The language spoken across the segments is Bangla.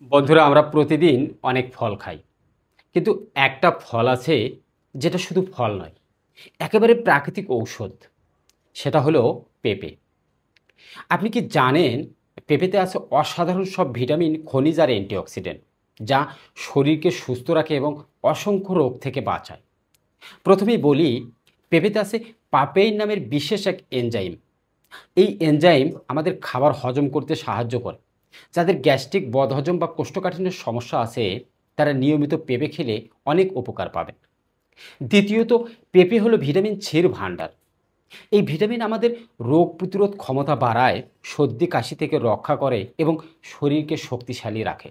বন্ধুরা, আমরা প্রতিদিন অনেক ফল খাই, কিন্তু একটা ফল আছে যেটা শুধু ফল নয়, একেবারে প্রাকৃতিক ঔষধ। সেটা হলো পেঁপে। আপনি কি জানেন, পেঁপেতে আছে অসাধারণ সব ভিটামিন, খনিজ আর অ্যান্টিঅক্সিডেন্ট, যা শরীরকে সুস্থ রাখে এবং অসংখ্য রোগ থেকে বাঁচায়। প্রথমেই বলি, পেঁপেতে আছে পাপেইন নামের বিশেষ এক এনজাইম। এই এনজাইম আমাদের খাবার হজম করতে সাহায্য করে। যাদের গ্যাস্ট্রিক, বদহজম বা কোষ্ঠকাঠিন্যের সমস্যা আছে, তারা নিয়মিত পেঁপে খেলে অনেক উপকার পাবেন। দ্বিতীয়ত, পেঁপে হলো ভিটামিন সির ভাণ্ডার। এই ভিটামিন আমাদের রোগ প্রতিরোধ ক্ষমতা বাড়ায়, সর্দি কাশি থেকে রক্ষা করে এবং শরীরকে শক্তিশালী রাখে।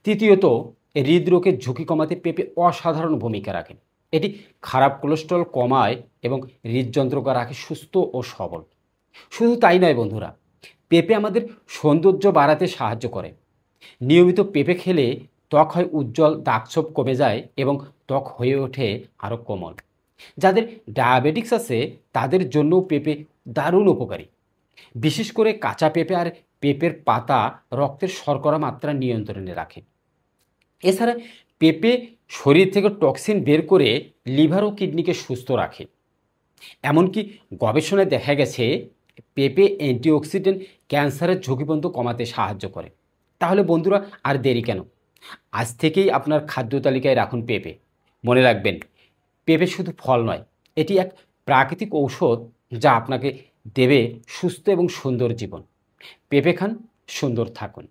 তৃতীয়ত, হৃদরোগের ঝুঁকি কমাতে পেঁপে অসাধারণ ভূমিকা রাখে। এটি খারাপ কোলেস্টেরল কমায় এবং হৃদযন্ত্রকে রাখে সুস্থ ও সবল। শুধু তাই নয় বন্ধুরা, পেঁপে আমাদের সৌন্দর্য বাড়াতে সাহায্য করে। নিয়মিত পেঁপে খেলে ত্বক হয় উজ্জ্বল, দাগছোপ কমে যায় এবং ত্বক হয়ে ওঠে আরও কোমল। যাদের ডায়াবেটিক্স আছে, তাদের জন্যও পেঁপে দারুণ উপকারী। বিশেষ করে কাঁচা পেঁপে আর পেঁপের পাতা রক্তের শর্করা মাত্রা নিয়ন্ত্রণে রাখে। এছাড়া পেঁপে শরীর থেকে টক্সিন বের করে লিভার ও কিডনিকে সুস্থ রাখে। এমনকি গবেষণায় দেখা গেছে, পেঁপে অ্যান্টিঅক্সিডেন্ট ক্যান্সারের ঝুঁকি পর্যন্ত কমাতে সাহায্য করে। তাহলে বন্ধুরা, আর দেরি কেন? আজ থেকেই আপনার খাদ্য তালিকায় রাখুন পেঁপে। মনে রাখবেন, পেঁপে শুধু ফল নয়, এটি এক প্রাকৃতিক ঔষধ, যা আপনাকে দেবে সুস্থ এবং সুন্দর জীবন। পেঁপে খান, সুন্দর থাকুন।